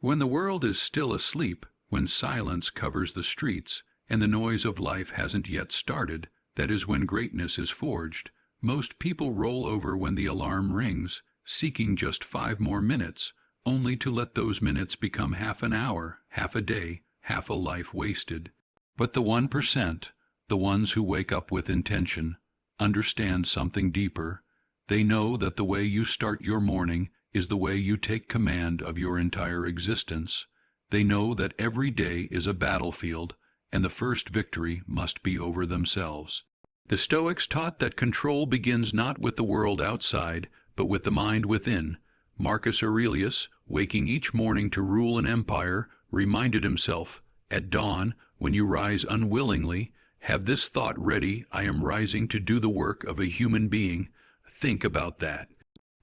When the world is still asleep, when silence covers the streets, and the noise of life hasn't yet started, that is when greatness is forged. Most people roll over when the alarm rings, seeking just 5 more minutes, only to let those minutes become half an hour, half a day, half a life wasted. But the 1%, the ones who wake up with intention, understand something deeper. They know that the way you start your morning is the way you take command of your entire existence. They know that every day is a battlefield, and the first victory must be over themselves. The Stoics taught that control begins not with the world outside, but with the mind within. Marcus Aurelius, waking each morning to rule an empire, reminded himself, "At dawn, when you rise unwillingly, have this thought ready: I am rising to do the work of a human being." Think about that.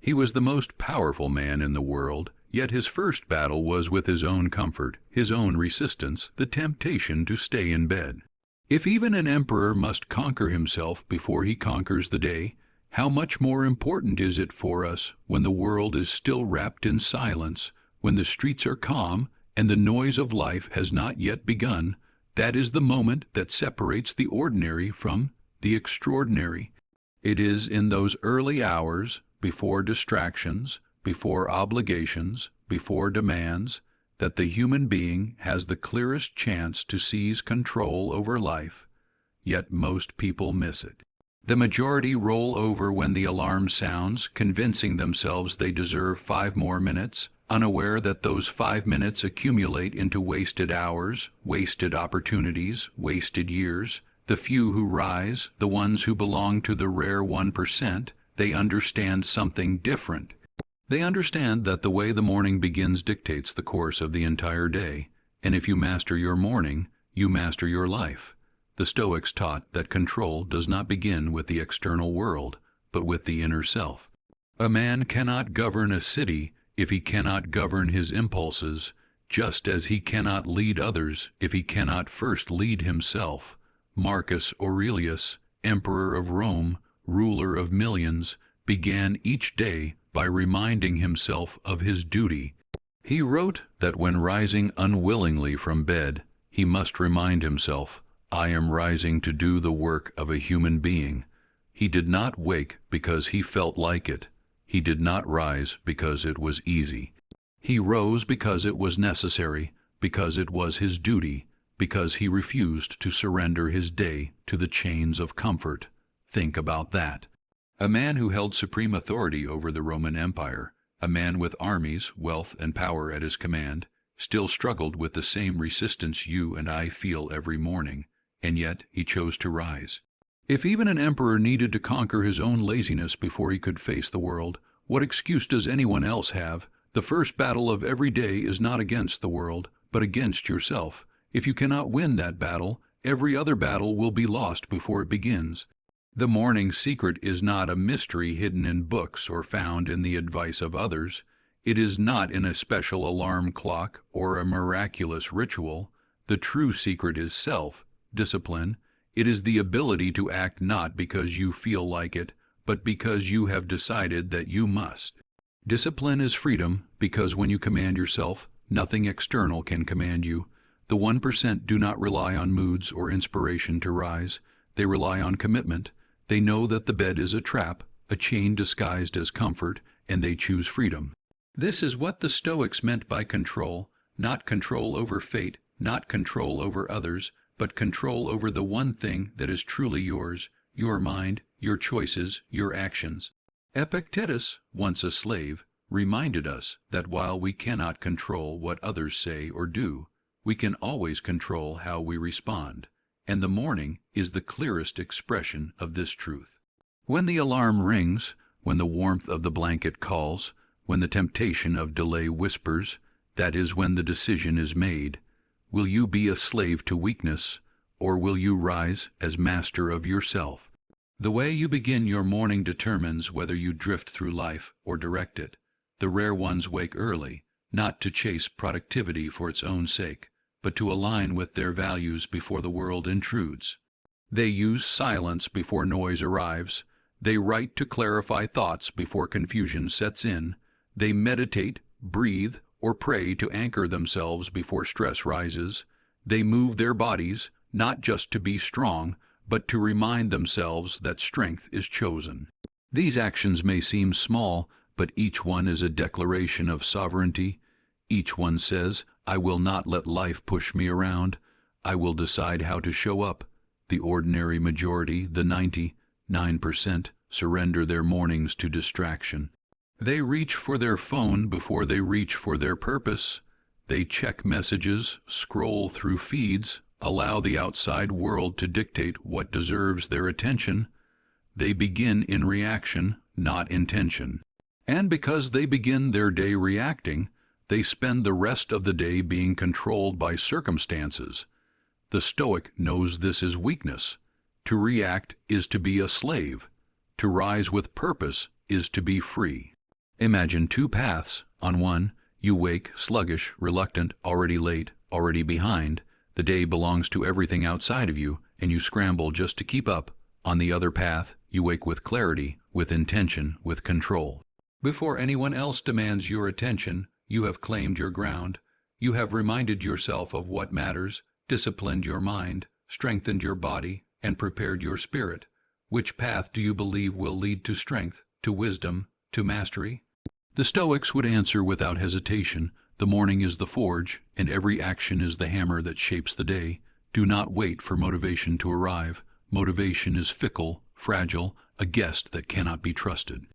He was the most powerful man in the world, yet his first battle was with his own comfort, his own resistance, the temptation to stay in bed. If even an emperor must conquer himself before he conquers the day, how much more important is it for us when the world is still wrapped in silence, when the streets are calm and the noise of life has not yet begun? That is the moment that separates the ordinary from the extraordinary. It is in those early hours, before distractions, before obligations, before demands, that the human being has the clearest chance to seize control over life. Yet most people miss it. The majority roll over when the alarm sounds, convincing themselves they deserve 5 more minutes, unaware that those 5 minutes accumulate into wasted hours, wasted opportunities, wasted years. The few who rise, the ones who belong to the rare 1%, they understand something different. They understand that the way the morning begins dictates the course of the entire day, and if you master your morning, you master your life. The Stoics taught that control does not begin with the external world, but with the inner self. A man cannot govern a city if he cannot govern his impulses, just as he cannot lead others if he cannot first lead himself. Marcus Aurelius, emperor of Rome, ruler of millions, began each day by reminding himself of his duty. He wrote that when rising unwillingly from bed, he must remind himself, "I am rising to do the work of a human being." He did not wake because he felt like it. He did not rise because it was easy. He rose because it was necessary, because it was his duty, because he refused to surrender his day to the chains of comfort. Think about that. A man who held supreme authority over the Roman Empire, a man with armies, wealth, and power at his command, still struggled with the same resistance you and I feel every morning, and yet he chose to rise. If even an emperor needed to conquer his own laziness before he could face the world, what excuse does anyone else have? The first battle of every day is not against the world, but against yourself. If you cannot win that battle, every other battle will be lost before it begins. The morning's secret is not a mystery hidden in books or found in the advice of others. It is not in a special alarm clock or a miraculous ritual. The true secret is self-discipline. It is the ability to act not because you feel like it, but because you have decided that you must. Discipline is freedom, because when you command yourself, nothing external can command you. The 1% do not rely on moods or inspiration to rise. They rely on commitment. They know that the bed is a trap, a chain disguised as comfort, and they choose freedom. This is what the Stoics meant by control, not control over fate, not control over others, but control over the one thing that is truly yours, your mind, your choices, your actions. Epictetus, once a slave, reminded us that while we cannot control what others say or do, we can always control how we respond, and the morning is the clearest expression of this truth. When the alarm rings, when the warmth of the blanket calls, when the temptation of delay whispers, that is when the decision is made. Will you be a slave to weakness, or will you rise as master of yourself? The way you begin your morning determines whether you drift through life or direct it. The rare ones wake early, not to chase productivity for its own sake, but to align with their values before the world intrudes. They use silence before noise arrives. They write to clarify thoughts before confusion sets in. They meditate, breathe, or pray to anchor themselves before stress rises. They move their bodies, not just to be strong, but to remind themselves that strength is chosen. These actions may seem small, but each one is a declaration of sovereignty. Each one says, I will not let life push me around. I will decide how to show up. The ordinary majority, the 99%, surrender their mornings to distraction. They reach for their phone before they reach for their purpose. They check messages, scroll through feeds, allow the outside world to dictate what deserves their attention. They begin in reaction, not intention. And because they begin their day reacting, they spend the rest of the day being controlled by circumstances. The Stoic knows this is weakness. To react is to be a slave. To rise with purpose is to be free. Imagine two paths. On one, you wake sluggish, reluctant, already late, already behind. The day belongs to everything outside of you, and you scramble just to keep up. On the other path, you wake with clarity, with intention, with control. Before anyone else demands your attention, you have claimed your ground. You have reminded yourself of what matters, disciplined your mind, strengthened your body, and prepared your spirit. Which path do you believe will lead to strength, to wisdom, to mastery? The Stoics would answer without hesitation, the morning is the forge, and every action is the hammer that shapes the day. Do not wait for motivation to arrive. Motivation is fickle, fragile, a guest that cannot be trusted.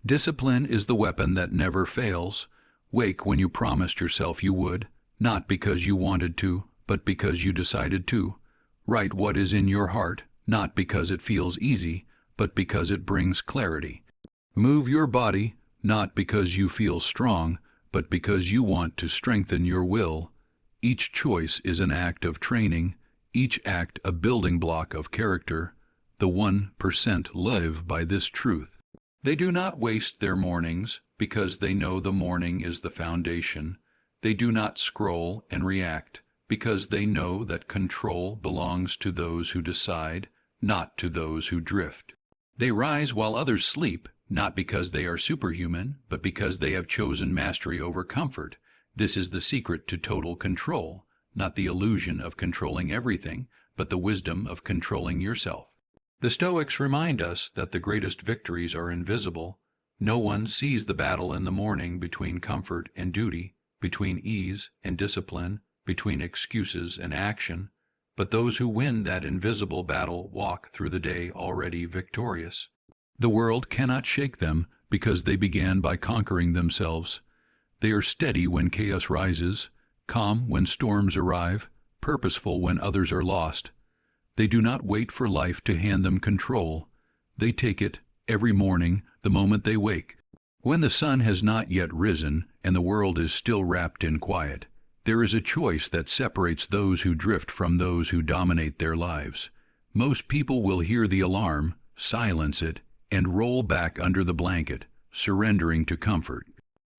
Discipline is the weapon that never fails. Wake when you promised yourself you would, not because you wanted to, but because you decided to. Write what is in your heart, not because it feels easy, but because it brings clarity. Move your body, not because you feel strong, but because you want to strengthen your will. Each choice is an act of training, each act a building block of character. The 1% live by this truth. They do not waste their mornings because they know the morning is the foundation. They do not scroll and react because they know that control belongs to those who decide, not to those who drift. They rise while others sleep, not because they are superhuman, but because they have chosen mastery over comfort. This is the secret to total control, not the illusion of controlling everything, but the wisdom of controlling yourself. The Stoics remind us that the greatest victories are invisible. No one sees the battle in the morning between comfort and duty, between ease and discipline, between excuses and action. But those who win that invisible battle walk through the day already victorious. The world cannot shake them because they began by conquering themselves. They are steady when chaos rises, calm when storms arrive, purposeful when others are lost. They do not wait for life to hand them control. They take it every morning, the moment they wake. When the sun has not yet risen and the world is still wrapped in quiet, there is a choice that separates those who drift from those who dominate their lives. Most people will hear the alarm, silence it, and roll back under the blanket, surrendering to comfort.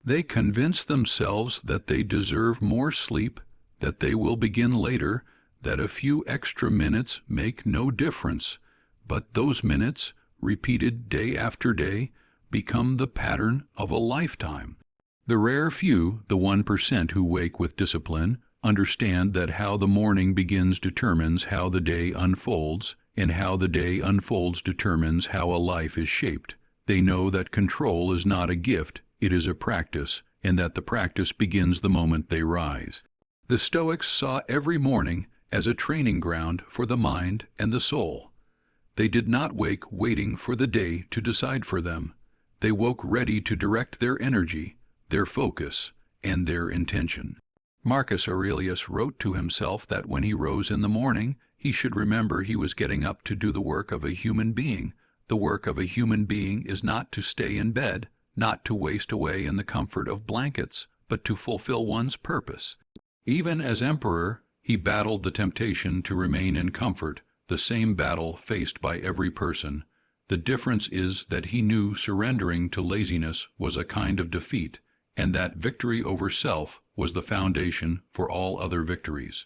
They convince themselves that they deserve more sleep, that they will begin later, that a few extra minutes make no difference. But those minutes, repeated day after day, become the pattern of a lifetime. The rare few, the 1% who wake with discipline, understand that how the morning begins determines how the day unfolds, and how the day unfolds determines how a life is shaped. They know that control is not a gift, it is a practice, and that the practice begins the moment they rise. The Stoics saw every morning as a training ground for the mind and the soul. They did not wake waiting for the day to decide for them. They woke ready to direct their energy, their focus, and their intention. Marcus Aurelius wrote to himself that when he rose in the morning, he should remember he was getting up to do the work of a human being. The work of a human being is not to stay in bed, not to waste away in the comfort of blankets, but to fulfill one's purpose. Even as emperor, he battled the temptation to remain in comfort, the same battle faced by every person. The difference is that he knew surrendering to laziness was a kind of defeat, and that victory over self was the foundation for all other victories.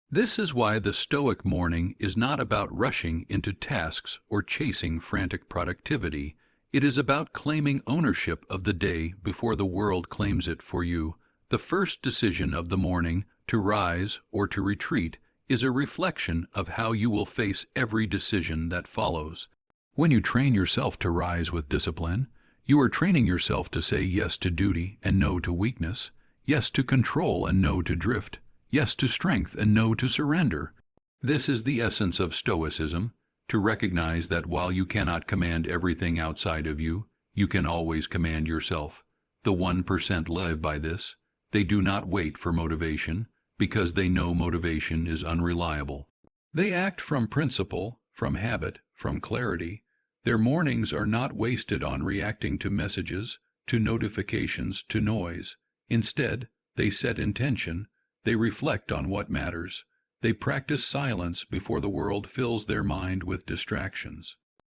This is why the Stoic morning is not about rushing into tasks or chasing frantic productivity. It is about claiming ownership of the day before the world claims it for you. The first decision of the morning, to rise or to retreat, is a reflection of how you will face every decision that follows. When you train yourself to rise with discipline, you are training yourself to say yes to duty and no to weakness, yes to control and no to drift, yes to strength and no to surrender. This is the essence of Stoicism, to recognize that while you cannot command everything outside of you, you can always command yourself. The 1% live by this. They do not wait for motivation, because they know motivation is unreliable. They act from principle, from habit, from clarity. Their mornings are not wasted on reacting to messages, to notifications, to noise. Instead, they set intention. They reflect on what matters. They practice silence before the world fills their mind with distractions.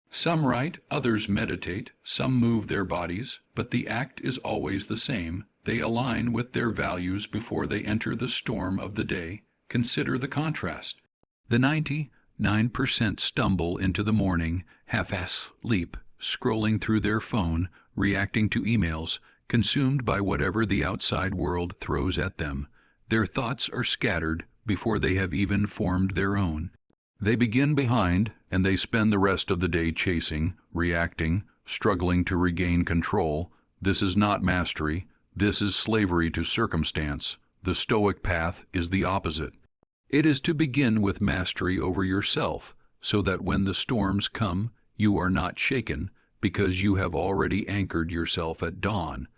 Some write, others meditate, some move their bodies, but the act is always the same. They align with their values before they enter the storm of the day. Consider the contrast. The 99% stumble into the morning, half-asleep, scrolling through their phone, reacting to emails, consumed by whatever the outside world throws at them. Their thoughts are scattered before they have even formed their own. They begin behind, and they spend the rest of the day chasing, reacting, struggling to regain control. This is not mastery. This is slavery to circumstance. The Stoic path is the opposite. It is to begin with mastery over yourself, so that when the storms come, you are not shaken, because you have already anchored yourself at dawn.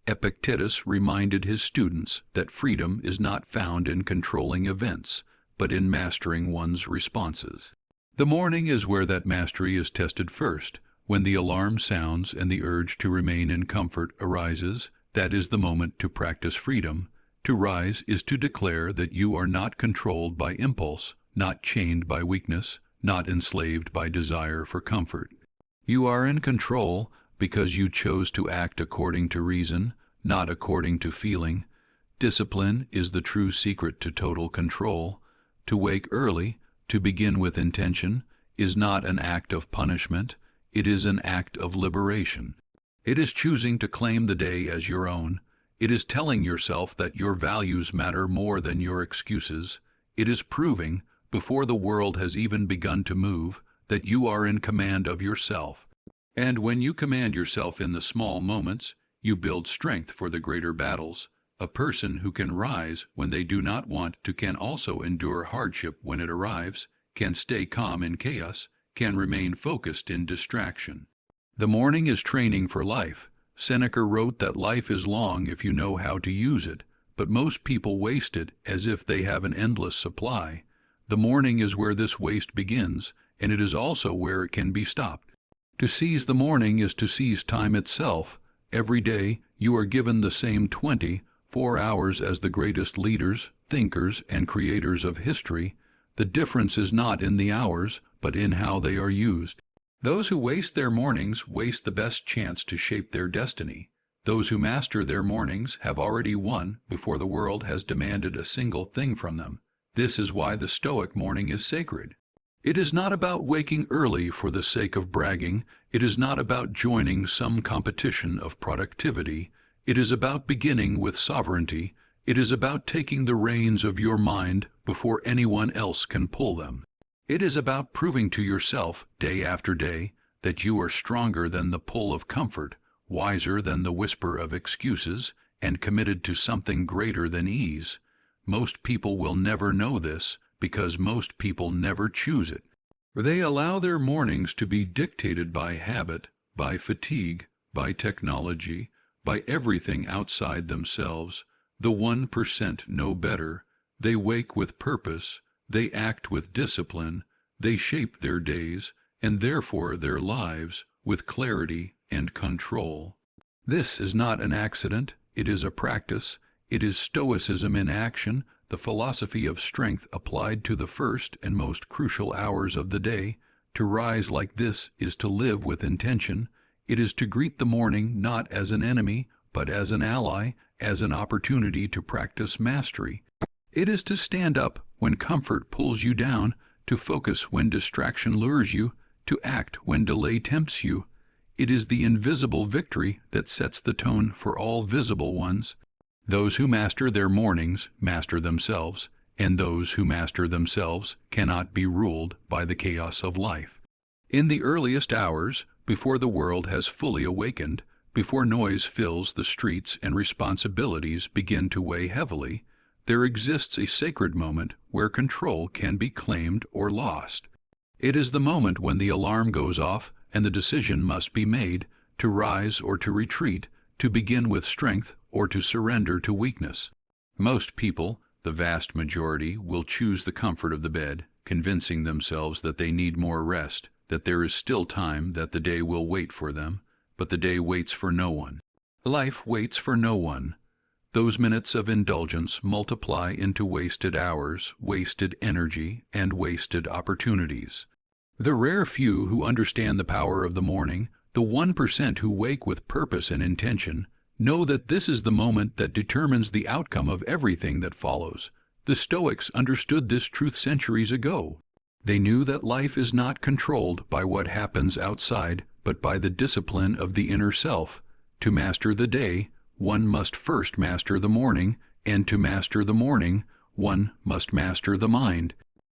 Epictetus reminded his students that freedom is not found in controlling events, but in mastering one's responses. The morning is where that mastery is tested first. When the alarm sounds and the urge to remain in comfort arises, that is the moment to practice freedom. To rise is to declare that you are not controlled by impulse, not chained by weakness, not enslaved by desire for comfort. You are in control because you chose to act according to reason, not according to feeling. Discipline is the true secret to total control. To wake early, to begin with intention, is not an act of punishment. It is an act of liberation. It is choosing to claim the day as your own. It is telling yourself that your values matter more than your excuses. It is proving, before the world has even begun to move, that you are in command of yourself. And when you command yourself in the small moments, you build strength for the greater battles. A person who can rise when they do not want to can also endure hardship when it arrives, can stay calm in chaos, can remain focused in distraction. The morning is training for life. Seneca wrote that life is long if you know how to use it, but most people waste it as if they have an endless supply. The morning is where this waste begins, and it is also where it can be stopped. To seize the morning is to seize time itself. Every day you are given the same 24 hours as the greatest leaders, thinkers, and creators of history. The difference is not in the hours, but in how they are used. Those who waste their mornings waste the best chance to shape their destiny. Those who master their mornings have already won before the world has demanded a single thing from them. This is why the Stoic morning is sacred. It is not about waking early for the sake of bragging. It is not about joining some competition of productivity. It is about beginning with sovereignty. It is about taking the reins of your mind before anyone else can pull them. It is about proving to yourself, day after day, that you are stronger than the pull of comfort, wiser than the whisper of excuses, and committed to something greater than ease. Most people will never know this, because most people never choose it. They allow their mornings to be dictated by habit, by fatigue, by technology, by everything outside themselves. The 1% know better. They wake with purpose. They act with discipline. They shape their days, and therefore their lives, with clarity and control. This is not an accident. It is a practice. It is Stoicism in action, the philosophy of strength applied to the first and most crucial hours of the day. To rise like this is to live with intention. It is to greet the morning not as an enemy, but as an ally, as an opportunity to practice mastery. It is to stand up when comfort pulls you down, to focus when distraction lures you, to act when delay tempts you. It is the invisible victory that sets the tone for all visible ones. Those who master their mornings master themselves, and those who master themselves cannot be ruled by the chaos of life. In the earliest hours, before the world has fully awakened, before noise fills the streets and responsibilities begin to weigh heavily, there exists a sacred moment where control can be claimed or lost. It is the moment when the alarm goes off and the decision must be made to rise or to retreat, to begin with strength or to surrender to weakness. Most people, the vast majority, will choose the comfort of the bed, convincing themselves that they need more rest, that there is still time, that the day will wait for them. But the day waits for no one. Life waits for no one. Those minutes of indulgence multiply into wasted hours, wasted energy, and wasted opportunities. The rare few who understand the power of the morning, the 1% who wake with purpose and intention, know that this is the moment that determines the outcome of everything that follows. The Stoics understood this truth centuries ago. They knew that life is not controlled by what happens outside, but by the discipline of the inner self. To master the day, one must first master the morning, and to master the morning, one must master the mind.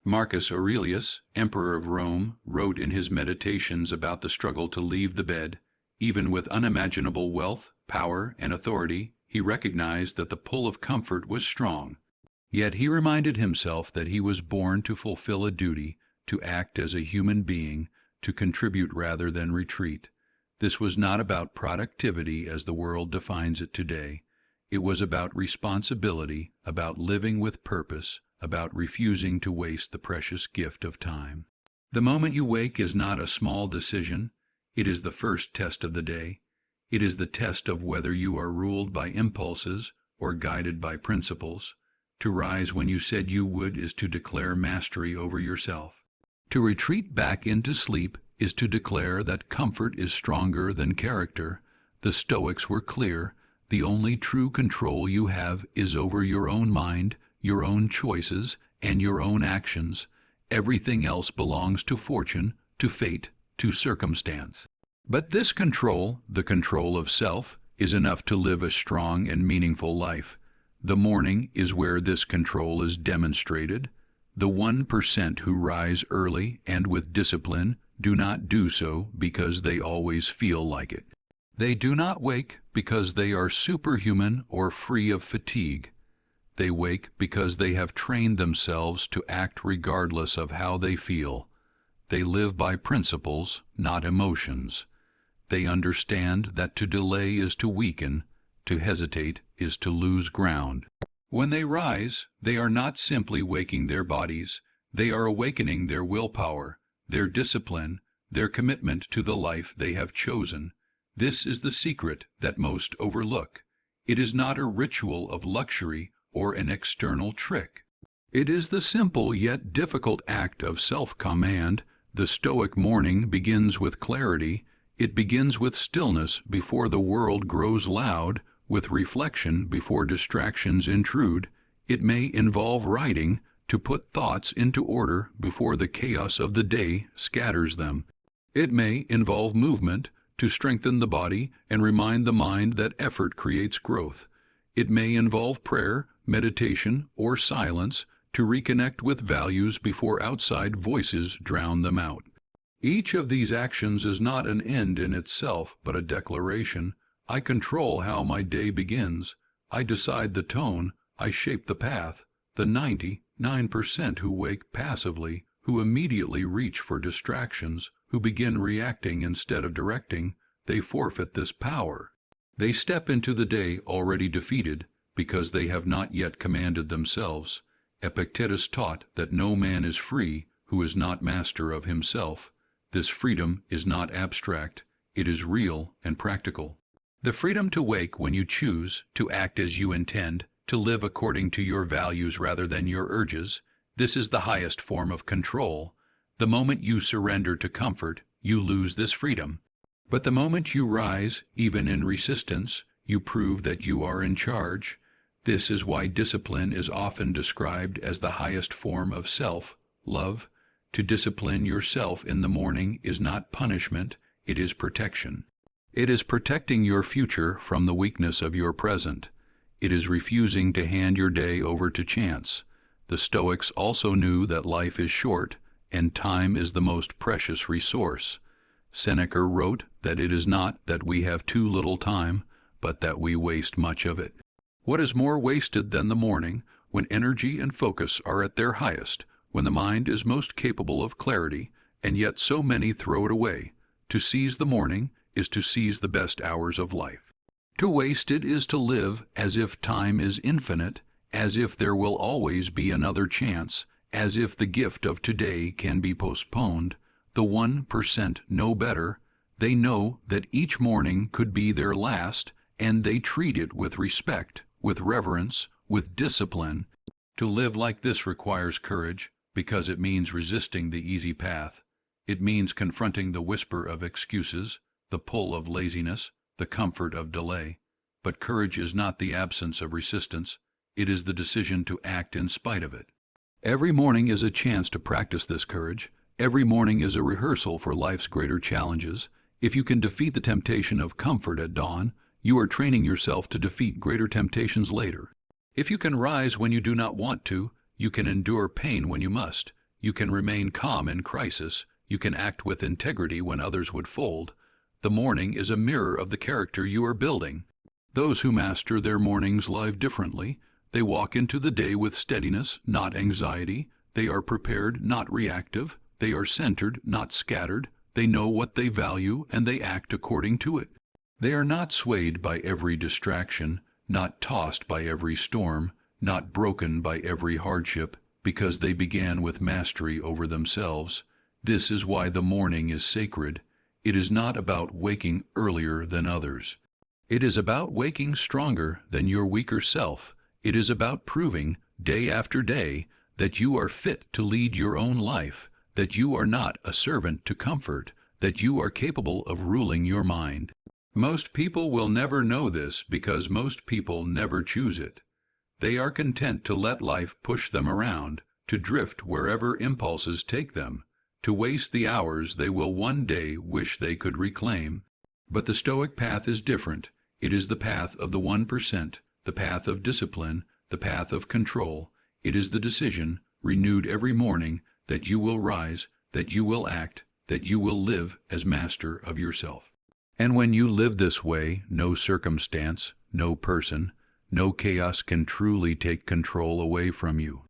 Marcus Aurelius, Emperor of Rome, wrote in his Meditations about the struggle to leave the bed. Even with unimaginable wealth, power, and authority, he recognized that the pull of comfort was strong. Yet he reminded himself that he was born to fulfill a duty, to act as a human being, to contribute rather than retreat. This was not about productivity as the world defines it today. It was about responsibility, about living with purpose, about refusing to waste the precious gift of time. The moment you wake is not a small decision. It is the first test of the day. It is the test of whether you are ruled by impulses or guided by principles. To rise when you said you would is to declare mastery over yourself. To retreat back into sleep is to declare that comfort is stronger than character. The Stoics were clear. The only true control you have is over your own mind, your own choices, and your own actions. Everything else belongs to fortune, to fate, to circumstance. But this control, the control of self, is enough to live a strong and meaningful life. The morning is where this control is demonstrated. The 1% who rise early and with discipline do not do so because they always feel like it. They do not wake because they are superhuman or free of fatigue. They wake because they have trained themselves to act regardless of how they feel. They live by principles, not emotions. They understand that to delay is to weaken, to hesitate is to lose ground. When they rise, they are not simply waking their bodies, they are awakening their willpower, their discipline, their commitment to the life they have chosen. This is the secret that most overlook. It is not a ritual of luxury or an external trick. It is the simple yet difficult act of self-command. The Stoic morning begins with clarity. It begins with stillness before the world grows loud, with reflection before distractions intrude. It may involve writing, to put thoughts into order before the chaos of the day scatters them. It may involve movement, to strengthen the body and remind the mind that effort creates growth. It may involve prayer, meditation, or silence, to reconnect with values before outside voices drown them out. Each of these actions is not an end in itself, but a declaration. I control how my day begins. I decide the tone. I shape the path. The 99% who wake passively, who immediately reach for distractions, who begin reacting instead of directing, they forfeit this power. They step into the day already defeated because they have not yet commanded themselves. Epictetus taught that no man is free who is not master of himself. This freedom is not abstract. It is real and practical. The freedom to wake when you choose, to act as you intend, to live according to your values rather than your urges, this is the highest form of control. The moment you surrender to comfort, you lose this freedom. But the moment you rise, even in resistance, you prove that you are in charge. This is why discipline is often described as the highest form of self-love. To discipline yourself in the morning is not punishment, it is protection. It is protecting your future from the weakness of your present. It is refusing to hand your day over to chance. The Stoics also knew that life is short, and time is the most precious resource. Seneca wrote that it is not that we have too little time, but that we waste much of it. What is more wasted than the morning, when energy and focus are at their highest, when the mind is most capable of clarity, and yet so many throw it away? To seize the morning is to seize the best hours of life. To waste it is to live as if time is infinite, as if there will always be another chance, as if the gift of today can be postponed. The 1% know better. They know that each morning could be their last, and they treat it with respect, with reverence, with discipline. To live like this requires courage, because it means resisting the easy path. It means confronting the whisper of excuses, the pull of laziness, the comfort of delay. But courage is not the absence of resistance. It is the decision to act in spite of it. Every morning is a chance to practice this courage. Every morning is a rehearsal for life's greater challenges. If you can defeat the temptation of comfort at dawn, you are training yourself to defeat greater temptations later. If you can rise when you do not want to, you can endure pain when you must. You can remain calm in crisis. You can act with integrity when others would fold. The morning is a mirror of the character you are building. Those who master their mornings live differently. They walk into the day with steadiness, not anxiety. They are prepared, not reactive. They are centered, not scattered. They know what they value, and they act according to it. They are not swayed by every distraction, not tossed by every storm, not broken by every hardship, because they began with mastery over themselves. This is why the morning is sacred. It is not about waking earlier than others. It is about waking stronger than your weaker self. It is about proving, day after day, that you are fit to lead your own life, that you are not a servant to comfort, that you are capable of ruling your mind. Most people will never know this because most people never choose it. They are content to let life push them around, to drift wherever impulses take them, to waste the hours they will one day wish they could reclaim. But the Stoic path is different. It is the path of the 1%, the path of discipline, the path of control. It is the decision, renewed every morning, that you will rise, that you will act, that you will live as master of yourself. And when you live this way, no circumstance, no person, no chaos can truly take control away from you.